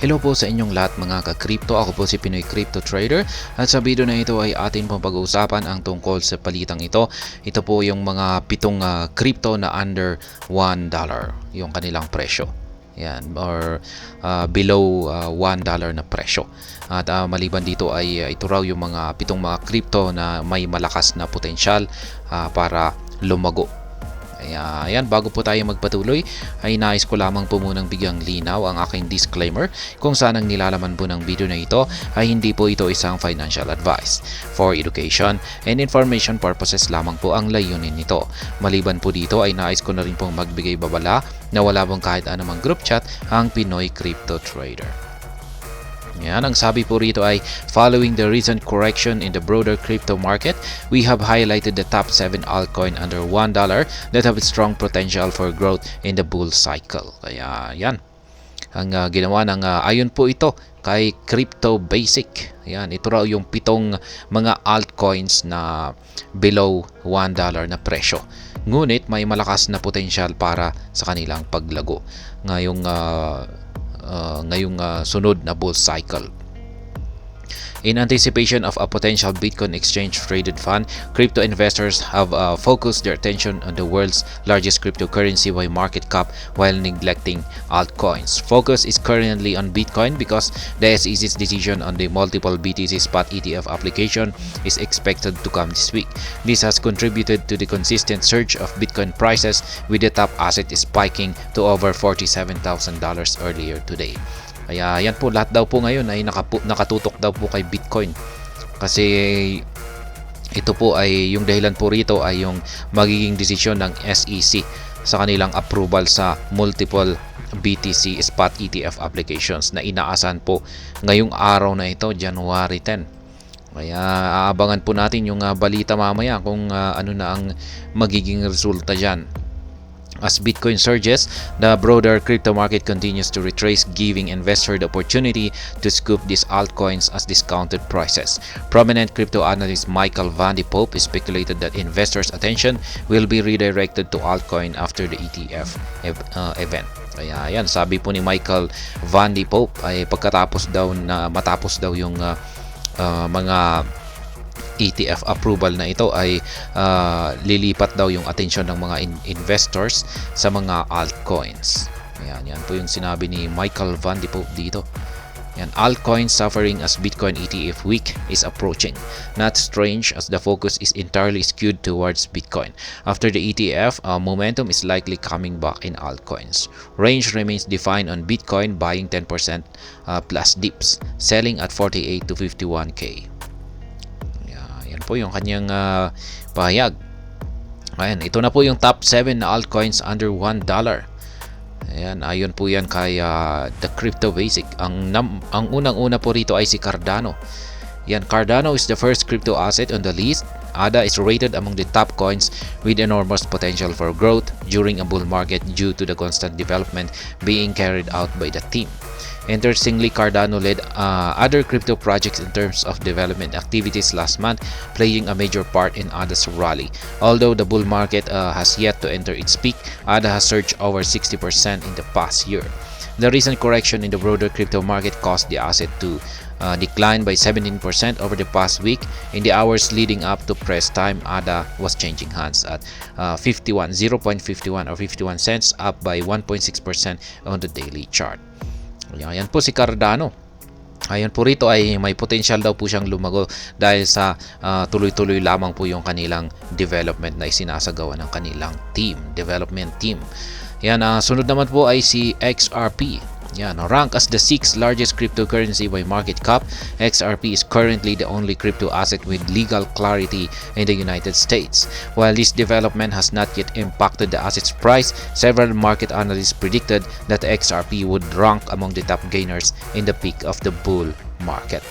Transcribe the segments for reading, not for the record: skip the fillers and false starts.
Hello po sa inyong lahat mga ka-crypto. Ako po si Pinoy Crypto Trader at sa video na ito ay atin pong pag-uusapan ang tungkol sa palitang ito. Ito po yung mga pitong crypto na under $1 yung kanilang presyo. Yan, or below $1 na presyo. At maliban dito ay ito raw yung mga pitong mga crypto na may malakas na potensyal para lumago. Ayan, bago po tayo magpatuloy ay nais ko lamang po munang bigyang linaw ang aking disclaimer kung saan ang nilalaman po ng video na ito ay hindi po ito isang financial advice. For education and information purposes lamang po ang layunin nito. Maliban po dito ay nais ko na rin pong magbigay babala na wala pong kahit anumang group chat ang Pinoy Crypto Trader. Yan, ang sabi po rito ay, following the recent correction in the broader crypto market, we have highlighted the top 7 altcoin under $1 that have strong potential for growth in the bull cycle. Kaya yan, ang ginawa ng ayon po ito kay Crypto Basic. Yan, ito raw yung pitong mga altcoins na below $1 na presyo. Ngunit may malakas na potensyal para sa kanilang paglago ngayong sunod na bull cycle. In anticipation of a potential Bitcoin exchange-traded fund, crypto investors have focused their attention on the world's largest cryptocurrency by market cap while neglecting altcoins. Focus is currently on Bitcoin because the SEC's decision on the multiple BTC spot ETF application is expected to come this week. This has contributed to the consistent surge of Bitcoin prices, with the top asset spiking to over $47,000 earlier today. Kaya yan po, lahat daw po ngayon ay nakatutok daw po kay Bitcoin. Kasi ito po ay yung dahilan po rito ay yung magiging desisyon ng SEC sa kanilang approval sa multiple BTC spot ETF applications na inaasahan po ngayong araw na ito, January 10. Kaya aabangan po natin yung balita mamaya kung ano na ang magiging resulta dyan. As Bitcoin surges, the broader crypto market continues to retrace, giving investors the opportunity to scoop these altcoins as discounted prices. Prominent crypto analyst Michael Van de Poppe speculated that investors' attention will be redirected to altcoin after the ETF event. Kaya yan, sabi po ni Michael Van de Poppe ay matapos daw yung mga ETF approval na ito ay lilipat daw yung atensyon ng mga investors sa mga altcoins. Yan po yung sinabi ni Michael Van de Poppe dito. Yan, altcoins suffering as Bitcoin ETF week is approaching. Not strange as the focus is entirely skewed towards Bitcoin. After the ETF, momentum is likely coming back in altcoins. Range remains defined on Bitcoin, buying 10% plus dips, selling at 48 to 51k. Yan po yung kanyang pahayag. Ayan, ito na po yung top 7 na altcoins under $1. Ayan, ayon po yan kay The Crypto Basic. Ang unang-una po rito ay si Cardano. Yan, Cardano is the first crypto asset on the list. ADA is rated among the top coins with enormous potential for growth during a bull market due to the constant development being carried out by the team. Interestingly, Cardano led other crypto projects in terms of development activities last month, playing a major part in ADA's rally. Although the bull market has yet to enter its peak, ADA has surged over 60% in the past year. The recent correction in the broader crypto market caused the asset to decline by 17% over the past week. In the hours leading up to press time, ADA was changing hands at 0.51 or 51 cents, up by 1.6% on the daily chart. Ayan po si Cardano. Ayan po rito ay may potential daw po siyang lumago dahil sa tuloy-tuloy lamang po yung kanilang development na isinasagawa ng kanilang development team. Yan, sunod naman po ay si XRP. Yan, rank as the 6th largest cryptocurrency by market cap, XRP is currently the only crypto asset with legal clarity in the United States. While this development has not yet impacted the asset's price, several market analysts predicted that XRP would rank among the top gainers in the peak of the bull market.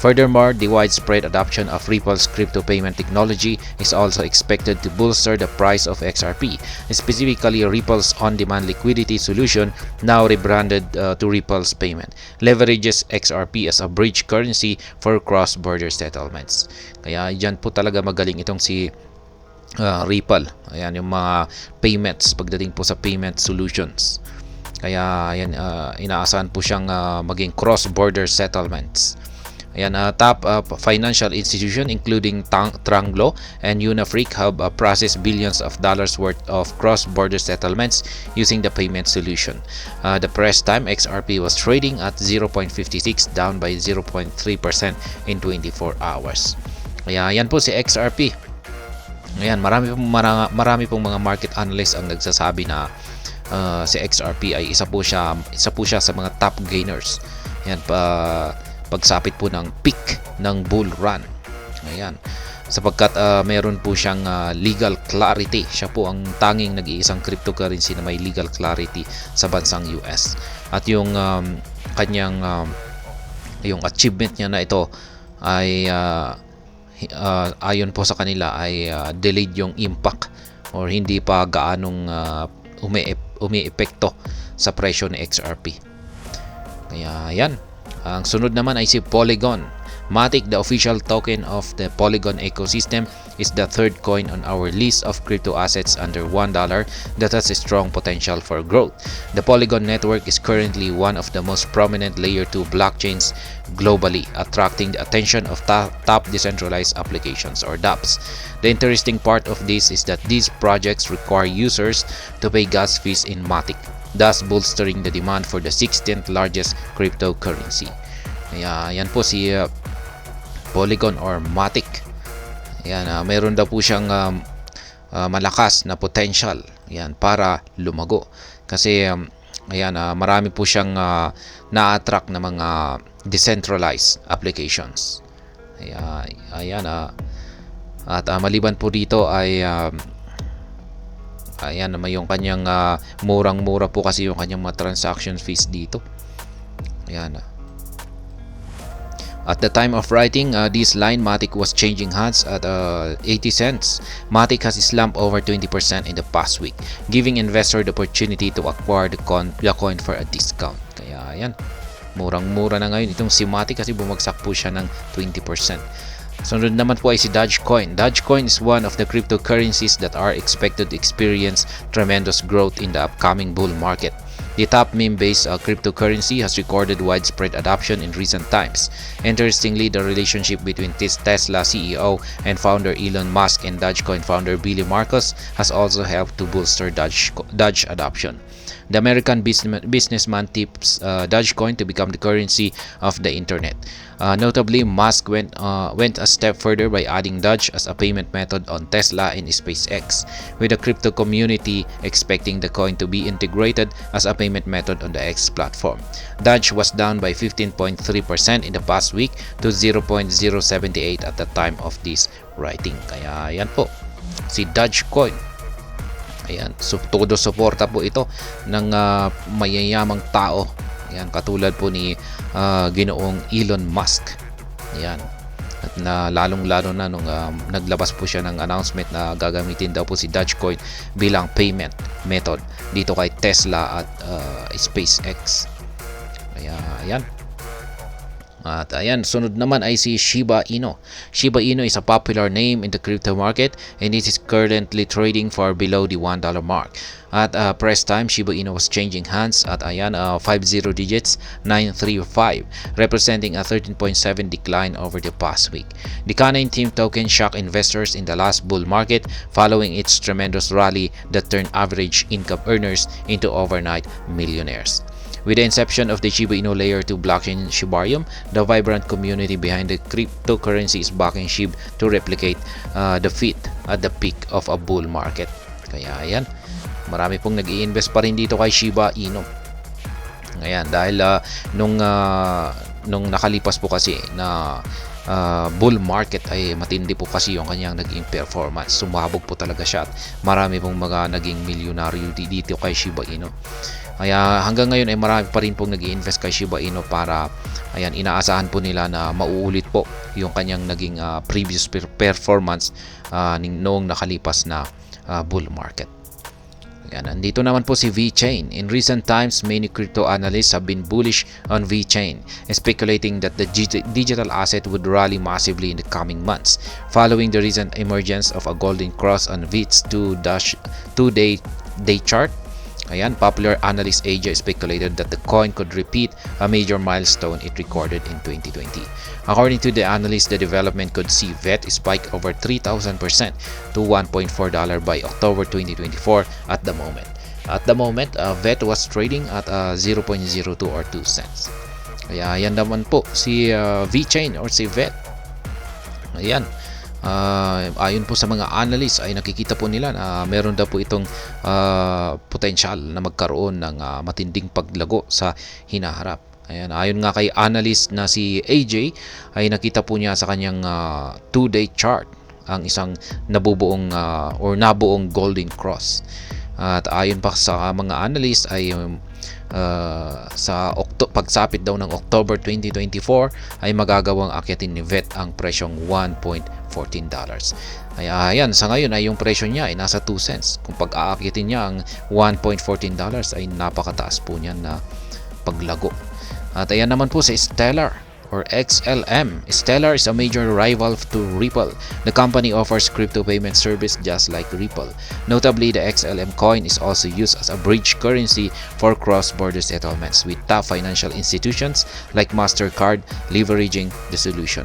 Furthermore, the widespread adoption of Ripple's crypto payment technology is also expected to bolster the price of XRP. Specifically, Ripple's on-demand liquidity solution, now rebranded to Ripple's Payment, leverages XRP as a bridge currency for cross-border settlements. Kaya dyan po talaga magaling itong si Ripple. Ayan yung mga payments pagdating po sa payment solutions. Kaya yan, inaasahan po siyang maging cross-border settlements. Ayan, top financial institution including Tranglo and Unafric have processed billions of dollars worth of cross-border settlements using the payment solution. The press time XRP was trading at 0.56, down by 0.3% in 24 hours. Kaya yan po si XRP. Ayan, marami pong mga market analysts ang nagsasabi na si XRP ay isa po siya sa mga top gainers. Ayan, pagsapit po ng peak ng bull run. Ayan. Sapagkat meron po siyang legal clarity. Siya po ang tanging nag-iisang cryptocurrency na may legal clarity sa bansang US. At yung kanyang yung achievement niya na ito ay ayon po sa kanila ay delayed yung impact or hindi pa gaanong umiepekto sa presyo ng XRP. Kaya yan. Ang sunod naman ay si Polygon. Matic, the official token of the Polygon ecosystem, is the third coin on our list of crypto assets under $1 that has a strong potential for growth. The Polygon network is currently one of the most prominent layer 2 blockchains globally, attracting the attention of top decentralized applications or dApps. The interesting part of this is that these projects require users to pay gas fees in Matic, thus bolstering the demand for the 16th largest cryptocurrency. Kaya yan po si Polygon or Matic. Ayan, mayroon daw po siyang malakas na potential yan para lumago. Kasi ayan, marami po siyang na-attract na mga decentralized applications. Ayan, at maliban po dito ay ayan naman yung kanyang murang-mura po kasi yung kanyang mga transaction fees dito. Ayan. At the time of writing this line, Matic was changing hands at 80 cents. Matic has slumped over 20% in the past week, giving investor the opportunity to acquire the coin for a discount. Kaya ayan, murang-mura na ngayon itong si Matic kasi bumagsak po siya ng 20%. Sunod naman po ay si Dogecoin. Dogecoin is one of the cryptocurrencies that are expected to experience tremendous growth in the upcoming bull market. The top meme-based cryptocurrency has recorded widespread adoption in recent times. Interestingly, the relationship between Tesla CEO and founder Elon Musk and Dogecoin founder Billy Marcus has also helped to bolster Doge adoption. The American businessman tips Dogecoin to become the currency of the internet. Notably, Musk went a step further by adding Doge as a payment method on Tesla and SpaceX, with the crypto community expecting the coin to be integrated as a payment method on the X platform. Doge was down by 15.3% in the past week to 0.078 at the time of this writing. Kaya yan po, si Dogecoin. Ayan, so todo suporta po ito ng mayayamang tao. Ayan, katulad po ni Ginoong Elon Musk. Ayan. At lalong-lalo na nung naglabas po siya ng announcement na gagamitin daw po si Dogecoin bilang payment method dito kay Tesla at SpaceX. Kaya ayan. At ayan, sunod naman ay si Shiba Inu. Shiba Inu is a popular name in the crypto market and it is currently trading for below the $1 mark. At press time, Shiba Inu was changing hands at ayan, 50 digits, 935, representing a 13.7 decline over the past week. The Canine Team token shocked investors in the last bull market following its tremendous rally that turned average income earners into overnight millionaires. With the inception of the Shiba Inu Layer 2 blockchain Shibarium, the vibrant community behind the cryptocurrency is backing SHIB to replicate the feat at the peak of a bull market. Kaya ayan, marami pong nag-i-invest pa rin dito kay Shiba Inu. Ayan, dahil nung nakalipas po kasi na bull market ay matindi po kasi yung kanyang naging performance. Sumabog po talaga siya at marami pong mga naging milyonaryo dito kay Shiba Inu. Kaya hanggang ngayon ay marami pa rin pong nag-i-invest kay Shiba Inu para ayan, inaasahan po nila na mauulit po yung kanyang naging previous performance noong nakalipas na bull market. Ayan, nandito naman po si VeChain. In recent times, many crypto analysts have been bullish on VeChain, speculating that the digital asset would rally massively in the coming months, following the recent emergence of a golden cross on VeT's 2-day chart. Ayan, popular analyst AJ speculated that the coin could repeat a major milestone it recorded in 2020. According to the analyst, the development could see VET spike over 3,000% to $1.4 by October 2024 at the moment. At the moment, VET was trading at 0.02 or 2 cents. Kaya yan naman po si VeChain or si VET. Ayan. Ayon po sa mga analysts ay nakikita po nila na meron daw po itong potential na magkaroon ng matinding paglago sa hinaharap. Ayan, ayon nga kay analyst na si AJ ay nakita po niya sa kanyang 2-day chart ang isang nabubuong or nabuong golden cross. At ayon pa sa mga analyst ay pagsapit daw ng October 2024 ay magagawang akyatin ni VET ang presyong $1.14. Ay ayan, sa ngayon ay yung presyo niya ay nasa 2 cents. Kung pag-aakyatin niya ang $1.14 ay napakataas po niyan na paglago. At ayan naman po si Stellar or XLM. Stellar is a major rival to Ripple. The company offers crypto payment service just like Ripple. Notably, the XLM coin is also used as a bridge currency for cross-border settlements with top financial institutions like MasterCard leveraging the solution.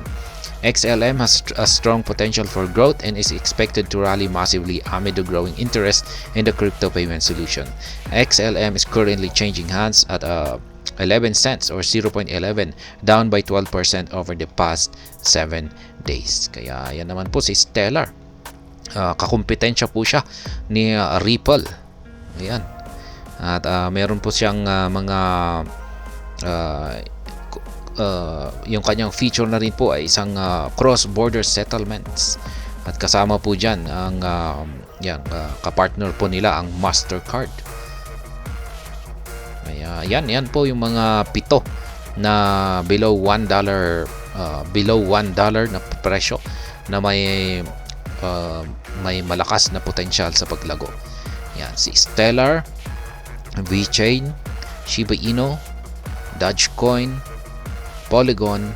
XLM has a strong potential for growth and is expected to rally massively amid the growing interest in the crypto payment solution. XLM is currently changing hands at 11 cents or 0.11, down by 12% over the past 7 days. Kaya yan naman po si Stellar. Kakumpetensya po siya ni Ripple. Ayan. At meron po siyang mga yung kanyang feature na rin po ay isang cross-border settlements. At kasama po dyan ang kapartner po nila ang MasterCard. Yan po yung mga pito na below $1 na presyo na may malakas na potensyal sa paglago. Yan, si Stellar, VeChain, Shiba Inu, Dogecoin, Polygon,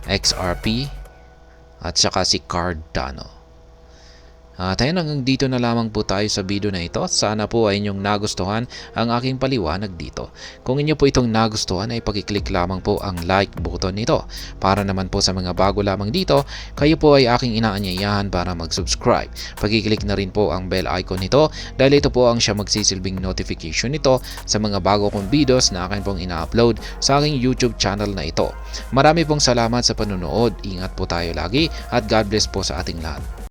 XRP, at saka si Cardano. Tayo hanggang dito na lamang po tayo sa video na ito. Sana po ay inyong nagustuhan ang aking paliwanag dito. Kung inyo po itong nagustuhan ay pakiclick lamang po ang like button nito. Para naman po sa mga bago lamang dito, kayo po ay aking inaanyayahan para mag-subscribe. Pakiclick na rin po ang bell icon nito dahil ito po ang siya magsisilbing notification nito sa mga bago kong videos na akin pong ina-upload sa aking YouTube channel na ito. Marami pong salamat sa panunood. Ingat po tayo lagi at God bless po sa ating lahat.